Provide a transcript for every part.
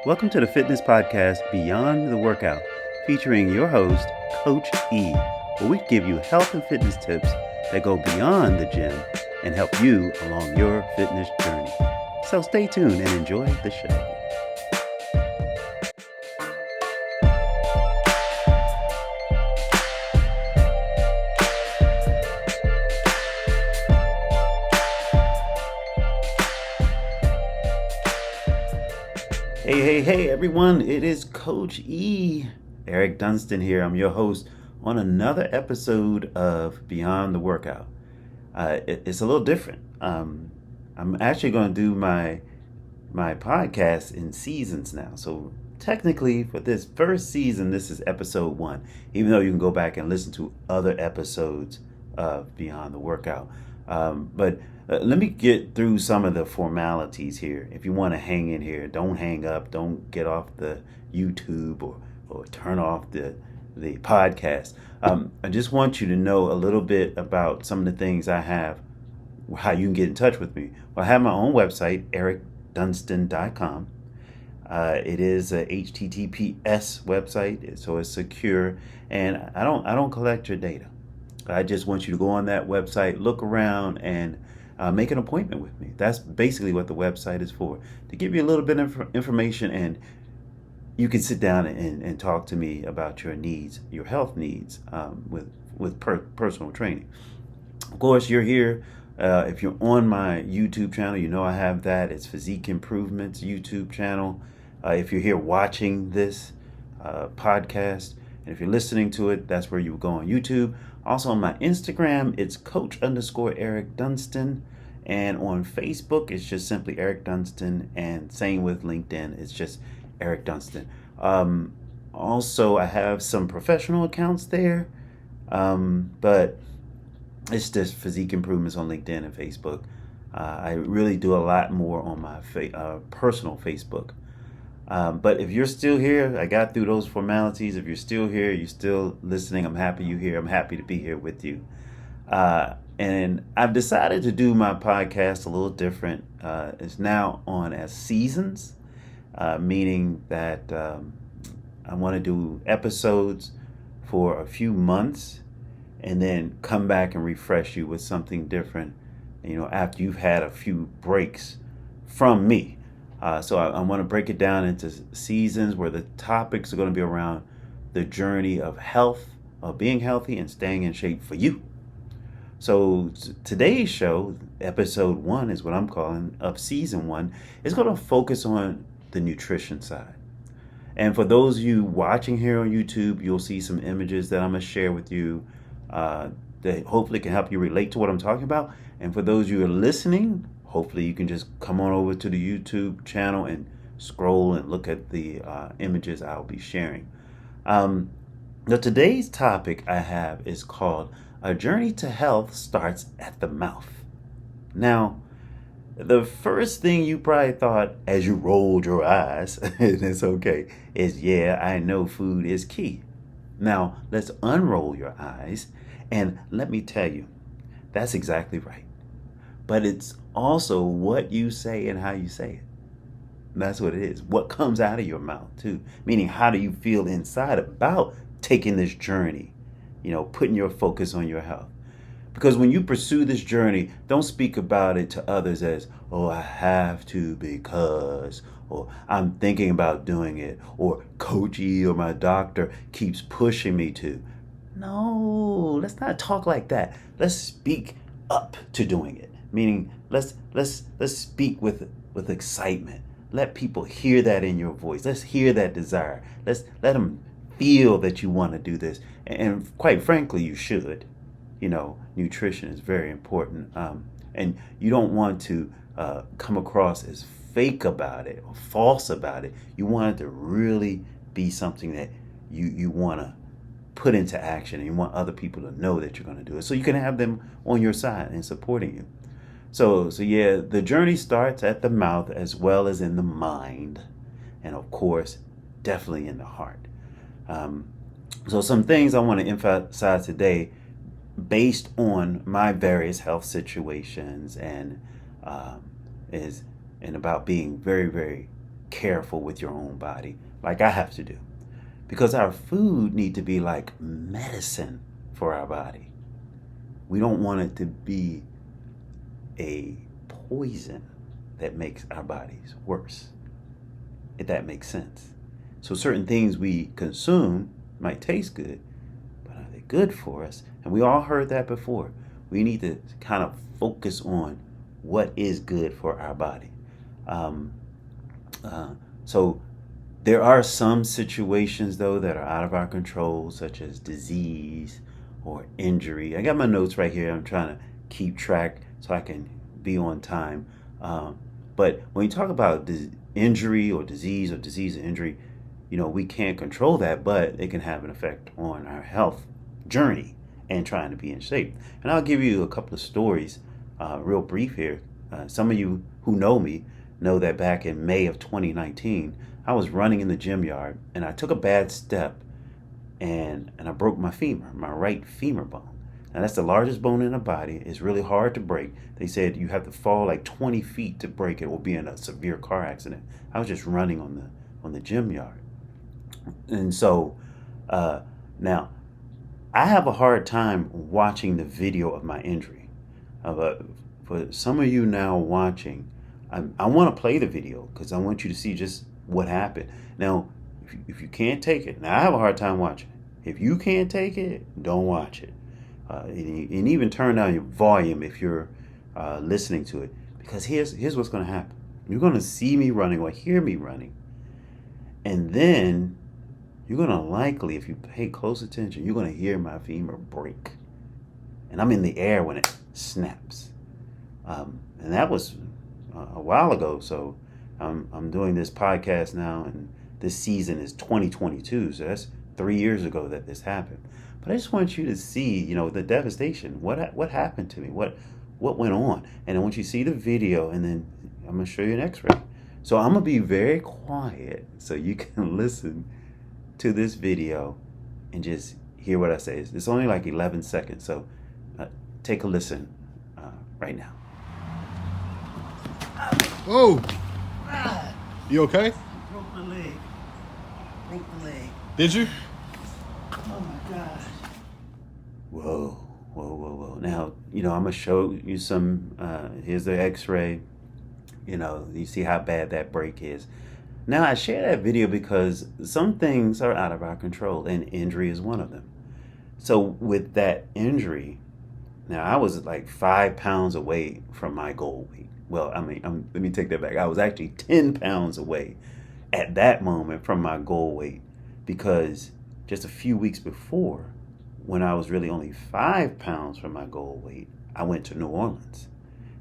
Welcome to the fitness podcast Beyond the Workout, featuring your host, Coach E, where we give you health and fitness tips that go beyond the gym and help you along your fitness journey. So stay tuned and enjoy the show. Hey everyone, it is Coach E, Eric Dunstan here. I'm your host on another episode of Beyond the Workout. It's a little different. I'm actually going to do my podcast in seasons now. So technically for this first season, this is episode 1, even though you can go back and listen to other episodes of Beyond the Workout. But let me get through some of the formalities here. If you want to hang in here, don't hang up, don't get off the YouTube or turn off the podcast. I just want you to know a little bit about some of the things I have, how you can get in touch with me. Well, I have my own website, deficiencies.com. It is a HTTPS website, so it's secure, and I don't collect your data. I just want you to go on that website, look around, and make an appointment with me. That's basically what the website is for, to give you a little bit of information, and you can sit down and talk to me about your needs, your health needs, with personal training. Of course, you're here. If you're on my YouTube channel, you know I have that. It's Physique Improvements YouTube channel. If you're here watching this podcast, and if you're listening to it, that's where you would go on YouTube. Also on my Instagram, it's Coach_Eric Dunstan. And on Facebook, it's just simply Eric Dunstan. And same with LinkedIn, it's just Eric Dunstan. Also, I have some professional accounts there. But it's just Physique Improvements on LinkedIn and Facebook. I really do a lot more on my personal Facebook. But if you're still here, I got through those formalities. If you're still here, you're still listening, I'm happy you're here. I'm happy to be here with you. And I've decided to do my podcast a little different. It's now on as seasons, meaning that I want to do episodes for a few months and then come back and refresh you with something different, after you've had a few breaks from me. So I want to break it down into seasons where the topics are going to be around the journey of health, of being healthy and staying in shape for you. So today's show, episode 1 is what I'm calling, of season 1, is going to focus on the nutrition side. And for those of you watching here on YouTube, you'll see some images that I'm going to share with you that hopefully can help you relate to what I'm talking about. And for those of you who are listening, hopefully you can just come on over to the YouTube channel and scroll and look at the images I'll be sharing. Now today's topic I have is called A Journey to Health Starts at the Mouth. Now, the first thing you probably thought as you rolled your eyes, and it's okay, is yeah, I know food is key. Now, let's unroll your eyes and let me tell you, that's exactly right. But it's also what you say and how you say it. That's what it is. What comes out of your mouth too. Meaning, how do you feel inside about taking this journey? Putting your focus on your health. Because when you pursue this journey, don't speak about it to others as, oh, I have to because, or I'm thinking about doing it, or Coach E or my doctor keeps pushing me to. No, let's not talk like that. Let's speak up to doing it. Meaning, let's speak with excitement. Let people hear that in your voice. Let's hear that desire. Let them feel that you want to do this. And quite frankly, you should. Nutrition is very important. And you don't want to come across as fake about it or false about it. You want it to really be something that you want to put into action, and you want other people to know that you're going to do it, so you can have them on your side and supporting you. So yeah, the journey starts at the mouth as well as in the mind, and of course, definitely in the heart. So some things I want to emphasize today based on my various health situations and about being very, very careful with your own body like I have to do. Because our food need to be like medicine for our body. We don't want it to be a poison that makes our bodies worse, if that makes sense. So certain things we consume might taste good, but are they good for us? And we all heard that before. We need to kind of focus on what is good for our body. So there are some situations, though, that are out of our control, such as disease or injury. I got my notes right here. I'm trying to keep track so I can be on time. But when you talk about injury or disease or injury, we can't control that, but it can have an effect on our health journey and trying to be in shape. And I'll give you a couple of stories, real brief here. Some of you who know me know that back in May of 2019, I was running in the gym yard and I took a bad step and I broke my femur, my right femur bone. Now that's the largest bone in the body. It's really hard to break. They said you have to fall like 20 feet to break it or be in a severe car accident. I was just running on the gym yard. And so now I have a hard time watching the video of my injury. But for some of you now watching, I want to play the video because I want you to see just what happened. Now, if you can't take it, now I have a hard time watching it. If you can't take it, don't watch it. And even turn down your volume if you're listening to it. Because here's what's going to happen. You're going to see me running or hear me running. And then you're going to likely, if you pay close attention, you're going to hear my femur break. And I'm in the air when it snaps. And that was a while ago. So I'm doing this podcast now, and this season is 2022. So that's 3 years ago that this happened. But I just want you to see, the devastation. What happened to me? What went on? And I want you to see the video, and then I'm going to show you an x-ray. So I'm going to be very quiet so you can listen to this video and just hear what I say. It's only like 11 seconds. So take a listen right now. Oh, you okay? Broke my leg. Broke the leg. Did you? Oh my gosh. Whoa. Now, I'm going to show you some, here's the x-ray. You see how bad that break is. Now, I share that video because some things are out of our control, and injury is one of them. So with that injury, now I was like 5 pounds away from my goal weight. Well, let me take that back. I was actually 10 pounds away at that moment from my goal weight, because just a few weeks before, when I was really only 5 pounds from my goal weight, I went to New Orleans.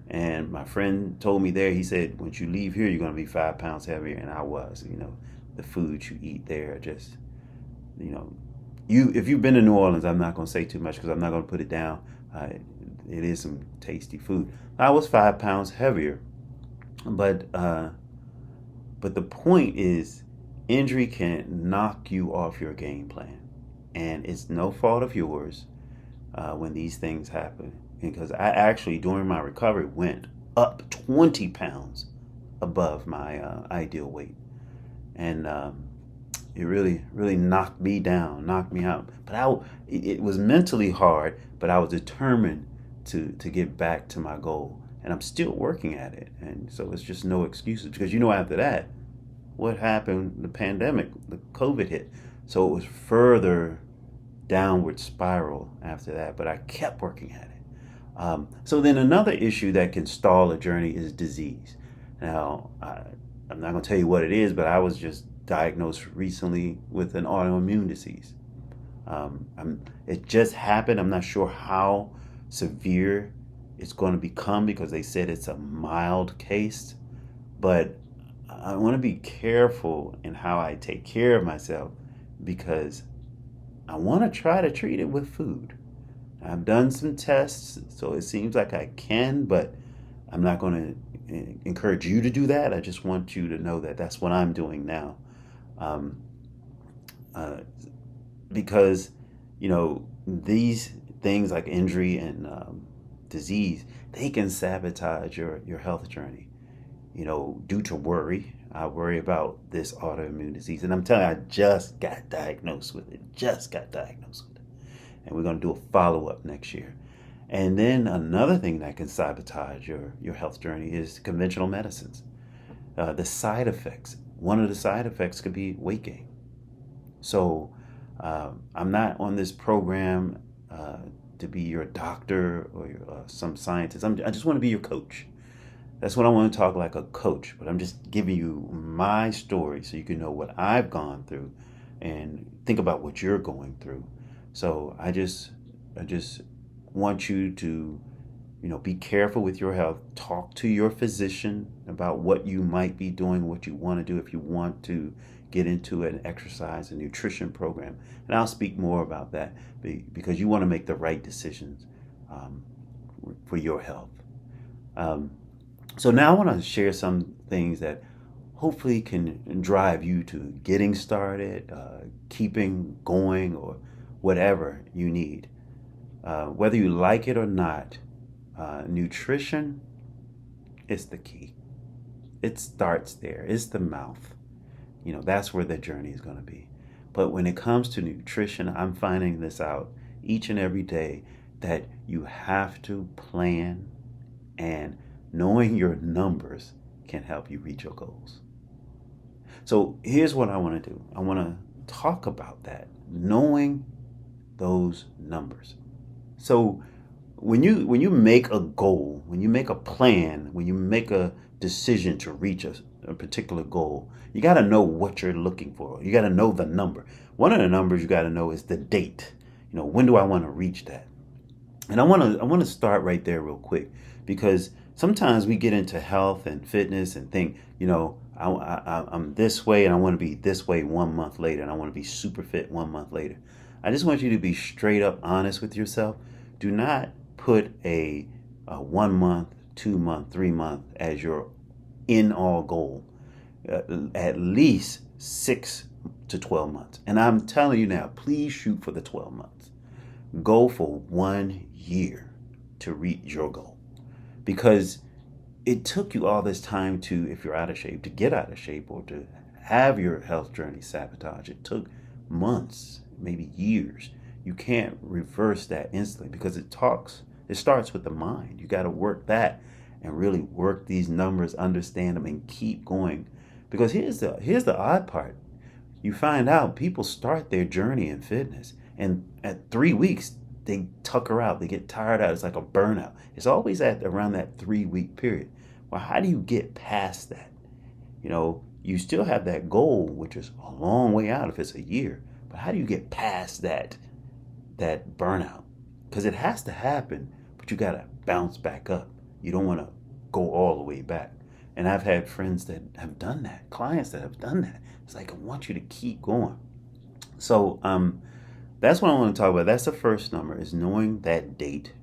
And my friend told me there, he said, once you leave here, you're going to be 5 pounds heavier. And I was, the food you eat there just, if you've been to New Orleans, I'm not going to say too much because I'm not going to put it down. It is some tasty food. I was 5 pounds heavier. But the point is, injury can knock you off your game plan. And it's no fault of yours when these things happen. Because I actually, during my recovery, went up 20 pounds above my ideal weight. And it really, really knocked me down, knocked me out. But it was mentally hard, but I was determined to get back to my goal. And I'm still working at it. And so it's just no excuses. Because after that, what happened? The pandemic, the COVID hit. So it was further downward spiral after that. But I kept working at it. So then another issue that can stall a journey is disease. Now, I'm not going to tell you what it is, but I was just diagnosed recently with an autoimmune disease. It just happened. I'm not sure how severe it's going to become because they said it's a mild case. But I want to be careful in how I take care of myself because I want to try to treat it with food. I've done some tests, so it seems like I can, but I'm not going to encourage you to do that. I just want you to know that that's what I'm doing now. Because, these things like injury and disease, they can sabotage your health journey. due to worry. I worry about this autoimmune disease. And I'm telling you, I just got diagnosed with it. Just got diagnosed with it. And we're going to do a follow up next year. And then another thing that can sabotage your health journey is conventional medicines. The side effects. One of the side effects could be weight gain. So I'm not on this program to be your doctor or some scientist. I just want to be your coach. That's what I want to talk like a coach, but I'm just giving you my story so you can know what I've gone through and think about what you're going through. So I just want you to, be careful with your health. Talk to your physician about what you might be doing, what you want to do if you want to get into an exercise and nutrition program. And I'll speak more about that because you want to make the right decisions for your health. So now I want to share some things that hopefully can drive you to getting started, keeping going, or whatever you need. Whether you like it or not, nutrition is the key. It starts there. It's the mouth. That's where the journey is going to be. But when it comes to nutrition, I'm finding this out each and every day that you have to plan, and knowing your numbers can help you reach your goals. So here's what I want to do. I want to talk about that, knowing those numbers. So when you make a goal, when you make a plan, when you make a decision to reach a particular goal, you got to know what you're looking for. You got to know the number. One of the numbers you got to know is the date. When do I want to reach that? And I want to start right there real quick, because sometimes we get into health and fitness and think, I'm this way and I want to be this way 1 month later, and I want to be super fit 1 month later. I just want you to be straight up honest with yourself. Do not put a 1 month, 2 month, 3 month as your in all goal. At least 6 to 12 months. And I'm telling you now, please shoot for the 12 months. Go for 1 year to reach your goal, because it took you all this time to, if you're out of shape, to get out of shape or to have your health journey sabotaged. It took months, maybe years. You can't reverse that instantly, because it starts with the mind. You got to work that and really work these numbers, understand them, and keep going. Because here's the odd part. You find out people start their journey in fitness, and at 3 weeks, they tucker out. They get tired out. It's like a burnout. It's always at around that 3 week period. Well, how do you get past that? You still have that goal, which is a long way out if it's a year. But how do you get past that burnout? Because it has to happen, but you got to bounce back up. You don't want to go all the way back. And I've had friends that have done that, clients that have done that. It's like, I want you to keep going. So that's what I want to talk about. That's the first number, is knowing that date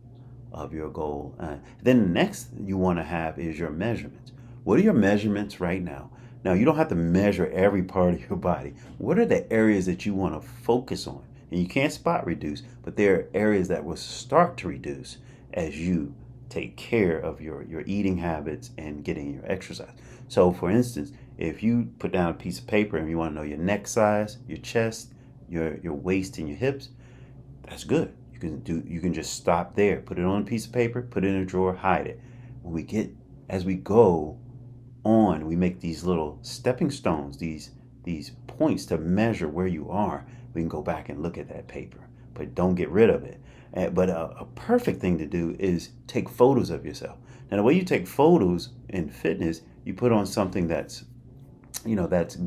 of your goal. Then the next you want to have is your measurements. What are your measurements right now? Now, you don't have to measure every part of your body. What are the areas that you want to focus on? And you can't spot reduce, but there are areas that will start to reduce as you take care of your eating habits and getting your exercise. So, for instance, if you put down a piece of paper and you want to know your neck size, your chest, your waist, and your hips, that's good. You can just stop there, put it on a piece of paper, put it in a drawer, hide it. As we go on, we make these little stepping stones, these points to measure where you are. We can go back and look at that paper, but don't get rid of it. But a perfect thing to do is take photos of yourself. Now, the way you take photos in fitness, you put on something that's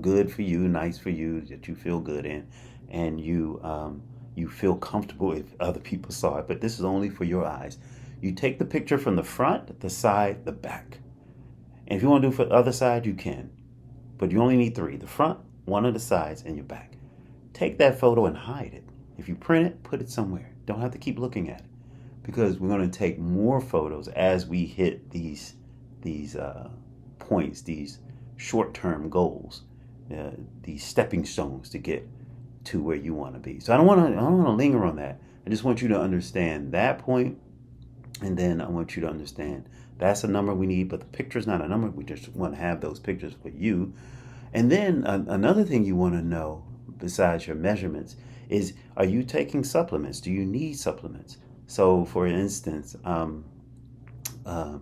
good for you, nice for you, that you feel good in, and you feel comfortable if other people saw it. But this is only for your eyes. You take the picture from the front, the side, the back. And if you want to do it for the other side, you can. But you only need 3: the front, one of the sides, and your back. Take that photo and hide it. If you print it, put it somewhere. Don't have to keep looking at it, because we're going to take more photos as we hit these points, these short-term goals, these stepping stones to get to where you want to be. So I don't want to linger on that. I just want you to understand that point, And then I want you to understand that's a number we need, but the picture is not a number. We just want to have those pictures for you. And then another thing you want to know, besides your measurements, is are you taking supplements? Do you need supplements? So, for instance, uh,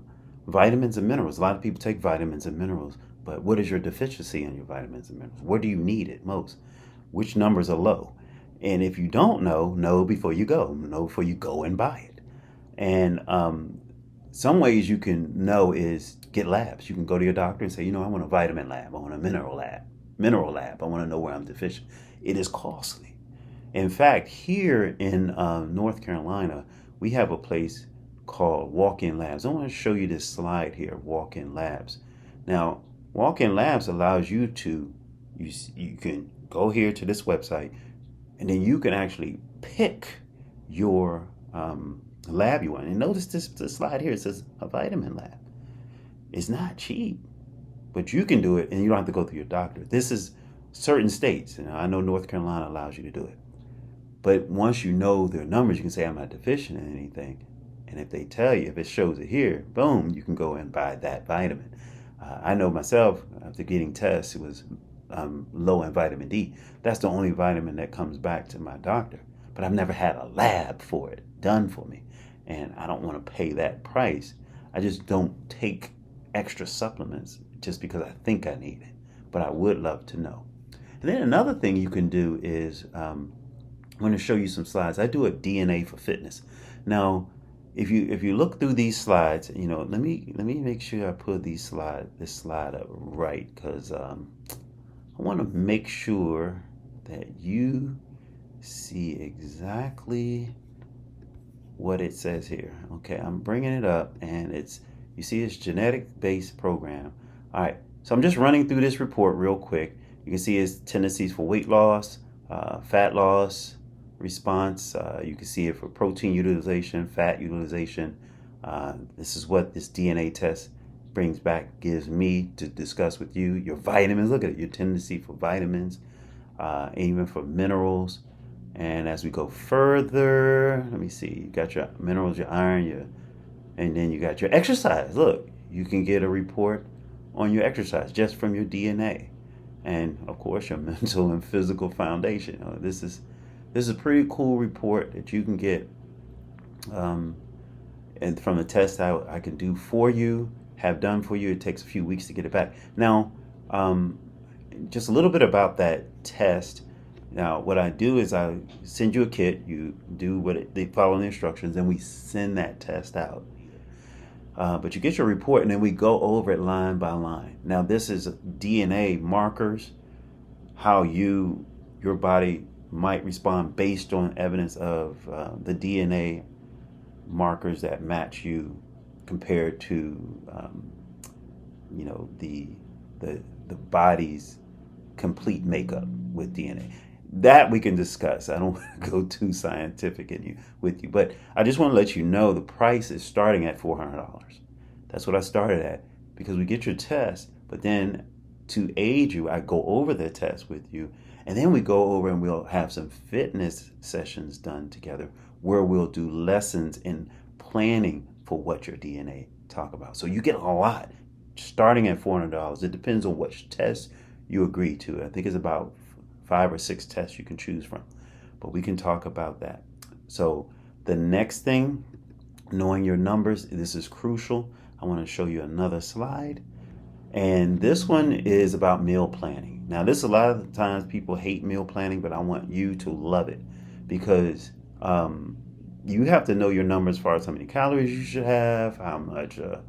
vitamins and minerals. A lot of people take vitamins and minerals, but what is your deficiency in your vitamins and minerals? Where do you need it most? Which numbers are low? And if you don't know before you go. Know before you go and buy it. And some ways you can know is get labs. You can go to your doctor and say, I want a vitamin lab. I want a mineral lab. I want to know where I'm deficient. It is costly. In fact, here in North Carolina, we have a place called walk-in labs. I want to show you this slide here, walk-in labs. Now, walk-in labs allows you to, you can go here to this website, and then you can actually pick your lab you want. And notice this slide here, it says a vitamin lab. It's not cheap, but you can do it, and you don't have to go through your doctor. This is certain states. I know North Carolina allows you to do it. But once you know their numbers, you can say, I'm not deficient in anything. And if they tell you, if it shows it here, boom, you can go and buy that vitamin. I know myself, after getting tests, it was low in vitamin D. That's the only vitamin that comes back to my doctor. But I've never had a lab for it done for me. And I don't want to pay that price. I just don't take extra supplements just because I think I need it. But I would love to know. And then another thing you can do is, I'm going to show you some slides. I do a DNA for fitness. Now, if you look through these slides, let me make sure I put this slide up right, because I want to make sure that you see exactly what it says here. Okay, I'm bringing it up, and you see it's genetic-based program. All right, so I'm just running through this report real quick. You can see its tendencies for weight loss, fat loss, response. You can see it for protein utilization, fat utilization. This is what this DNA test brings back, gives me to discuss with you. Your vitamins, look at it, your tendency for vitamins, even for minerals. And as we go further, let me see, you got your minerals, your iron, and then you got your exercise. Look, you can get a report on your exercise just from your DNA. And of course, your mental and physical foundation. This is a pretty cool report that you can get, and from a test I can do for you, have done for you. It takes a few weeks to get it back. Now, just a little bit about that test. Now, what I do is I send you a kit. You do they follow the instructions, and we send that test out. But you get your report, and then we go over it line by line. Now, this is DNA markers, how your body might respond based on evidence of the DNA markers that match you compared to the body's complete makeup with DNA. That we can discuss. I don't want to go too scientific with you, but I just want to let you know the price is starting at $400. That's what I started at, because we get your test, but then to aid you, I go over the test with you, and then we go over and we'll have some fitness sessions done together where we'll do lessons in planning for what your DNA talk about. So you get a lot starting at $400. It depends on which test you agree to. I think it's about 5 or 6 tests you can choose from, but we can talk about that. So the next thing, knowing your numbers, this is crucial. I want to show you another slide, and this one is about meal planning. Now, this, a lot of the times people hate meal planning, but I want you to love it, because you have to know your numbers as far as how many calories you should have, how much the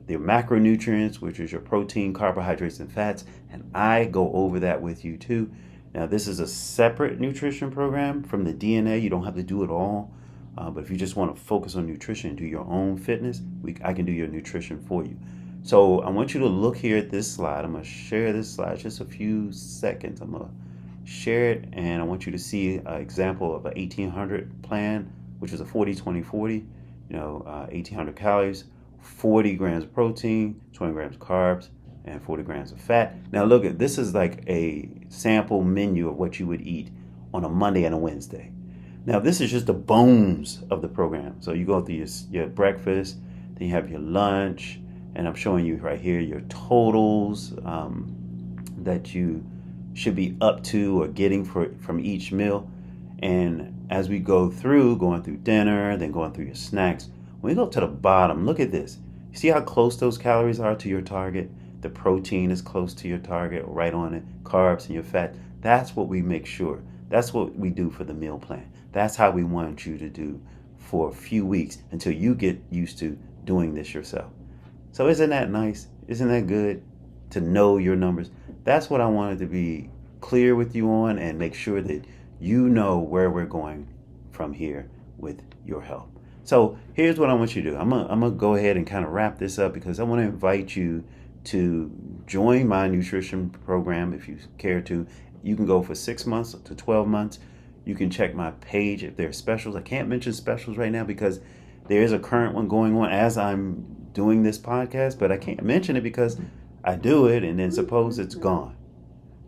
macronutrients, which is your protein, carbohydrates, and fats, and I go over that with you too. Now, this is a separate nutrition program from the DNA. You don't have to do it all, but if you just want to focus on nutrition and do your own fitness, I can do your nutrition for you. So I want you to look here at this slide. I'm going to share this slide just a few seconds. I'm going to share it, and I want you to see an example of an 1800 plan, which is a 40-20-40, 1800 calories, 40 grams of protein, 20 grams of carbs, and 40 grams of fat. Now look at this, is like a sample menu of what you would eat on a Monday and a Wednesday. Now, this is just the bones of the program. So you go through your breakfast, then you have your lunch, and I'm showing you right here your totals that you should be up to or getting from each meal. And as we go through, going through dinner, then going through your snacks, when we go to the bottom, look at this. You see how close those calories are to your target? The protein is close to your target, right on it, carbs and your fat. That's what we make sure. That's what we do for the meal plan. That's how we want you to do for a few weeks until you get used to doing this yourself. So isn't that nice? Isn't that good to know your numbers? That's what I wanted to be clear with you on and make sure that you know where we're going from here with your help. So here's what I want you to do. I'm gonna go ahead and kind of wrap this up because I want to invite you to join my nutrition program if you care to. You can go for 6 months to 12 months. You can check my page if there are specials. I can't mention specials right now because there is a current one going on as I'm doing this podcast, but I can't mention it because I do it and then suppose it's gone.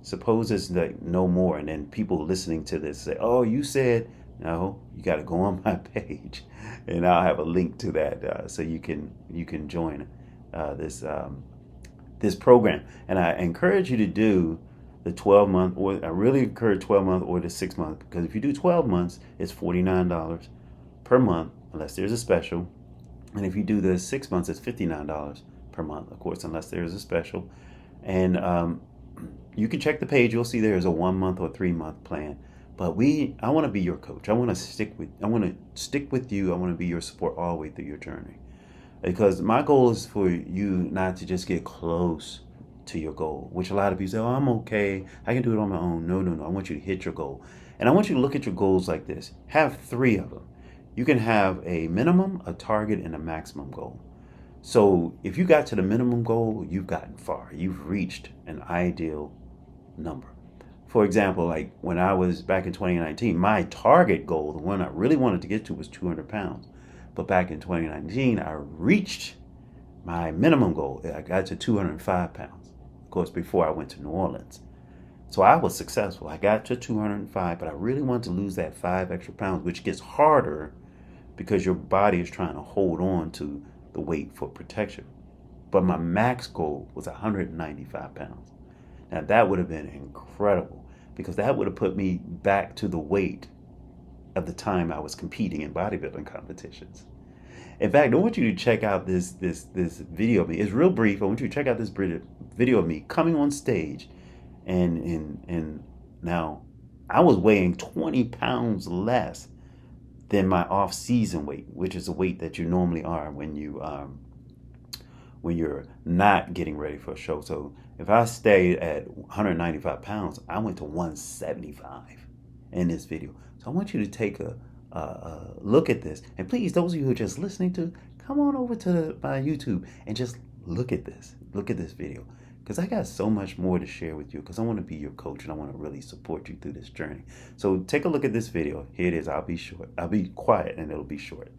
Suppose it's like no more, and then people listening to this say, "Oh, you said no." You got to go on my page, and I'll have a link to that so you can join this program. And I encourage you to do the 12-month, or I really encourage 12-month or the 6 month, because if you do 12 months, it's $49 per month unless there's a special, and if you do the 6 months, it's $59 per month, of course, unless there's a special. And you can check the page. You'll see there's a 1 month or 3 month plan. But I want to be your coach. I want to stick with you. I want to be your support all the way through your journey. Because my goal is for you not to just get close to your goal, which a lot of people say, "Oh, I'm okay. I can do it on my own." No. I want you to hit your goal. And I want you to look at your goals like this. Have 3 of them. You can have a minimum, a target, and a maximum goal. So if you got to the minimum goal, you've gotten far. You've reached an ideal number. For example, like when I was back in 2019, my target goal, the one I really wanted to get to, was 200 pounds. But back in 2019, I reached my minimum goal. I got to 205 pounds, of course, before I went to New Orleans. So I was successful. I got to 205, but I really wanted to lose that 5 extra pounds, which gets harder because your body is trying to hold on to the weight for protection. But my max goal was 195 pounds. Now that would have been incredible because that would have put me back to the weight of the time I was competing in bodybuilding competitions. In fact, I want you to check out this video of me. It's real brief. I want you to check out this video of me coming on stage, and now I was weighing 20 pounds less than my off-season weight, which is the weight that you normally are when you're not getting ready for a show. So if I stayed at 195 pounds, I went to 175 in this video. So I want you to take a look at this. And please, those of you who are just listening to, come on over to my YouTube and just look at this. Look at this video. Because I got so much more to share with you because I want to be your coach and I want to really support you through this journey. So take a look at this video. Here it is. I'll be short. I'll be quiet and it'll be short.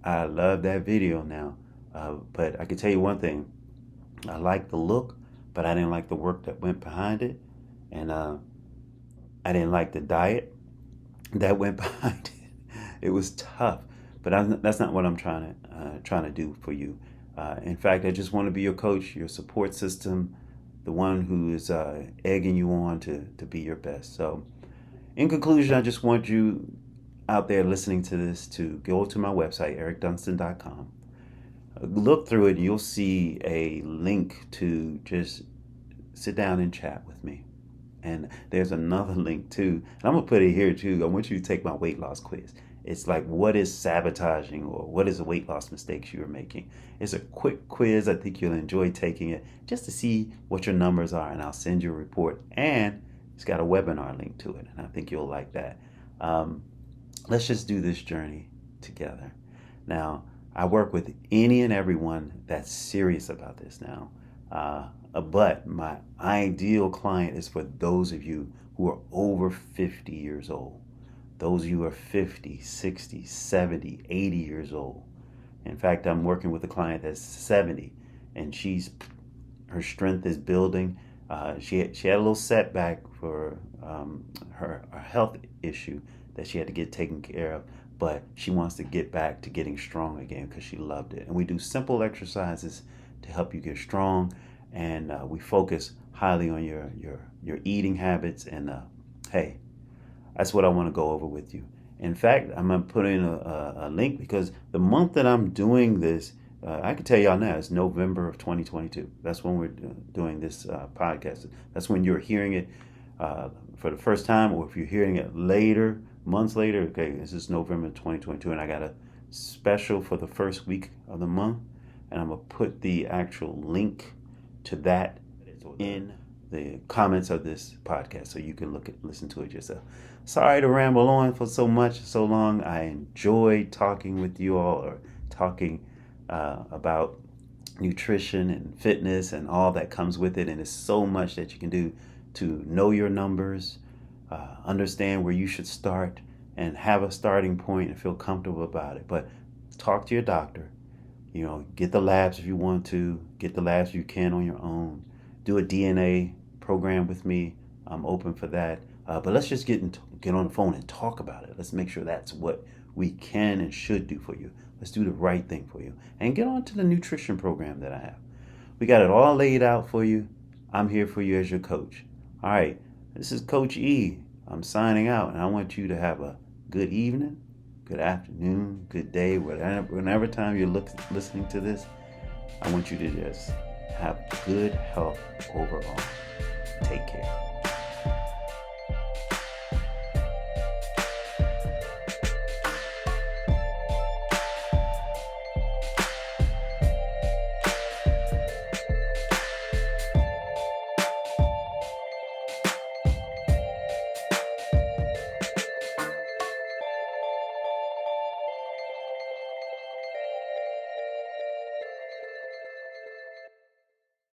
I love that video now. But I can tell you one thing. I like the look, but I didn't like the work that went behind it. And I didn't like the diet that went behind it. It was tough. But that's not what I'm trying to do for you. In fact, I just want to be your coach, your support system, the one who is egging you on to be your best. So in conclusion, I just want you out there listening to this to go to my website, ericdunstan.com. Look through it and you'll see a link to just sit down and chat with me. And there's another link too, and I'm gonna put it here too. I want you to take my weight loss quiz. It's like, what is sabotaging, or what is the weight loss mistakes you're making? It's a quick quiz. I think you'll enjoy taking it just to see what your numbers are, and I'll send you a report. And it's got a webinar link to it, and I think you'll like that. Let's just do this journey together. Now, I work with any and everyone that's serious about this now. But my ideal client is for those of you who are over 50 years old. Those of you who are 50, 60, 70, 80 years old. In fact, I'm working with a client that's 70, and her strength is building. She had a little setback for her health issue that she had to get taken care of, but she wants to get back to getting strong again because she loved it. And we do simple exercises to help you get strong, and we focus highly on your eating habits. And hey, that's what I want to go over with you. In fact, I'm going to put in a link because the month that I'm doing this, I can tell y'all now, it's November of 2022. That's when we're doing this podcast. That's when you're hearing it for the first time, or if you're hearing it later, months later. Okay, this is November 2022, and I got a special for the first week of the month, and I'm going to put the actual link to that in the comments of this podcast so you can listen to it yourself. Sorry to ramble on for so long. I enjoy talking with you all, or talking about nutrition and fitness and all that comes with it. And there's so much that you can do to know your numbers, understand where you should start, and have a starting point and feel comfortable about it. But talk to your doctor. Get the labs if you want to. Get the labs if you can on your own. Do a DNA program with me. I'm open for that. But let's just get on the phone and talk about it. Let's make sure that's what we can and should do for you. Let's do the right thing for you. And get on to the nutrition program that I have. We got it all laid out for you. I'm here for you as your coach. All right, this is Coach E. I'm signing out, and I want you to have a good evening, good afternoon, good day, whenever time you're listening to this. I want you to just have good health overall. Take care.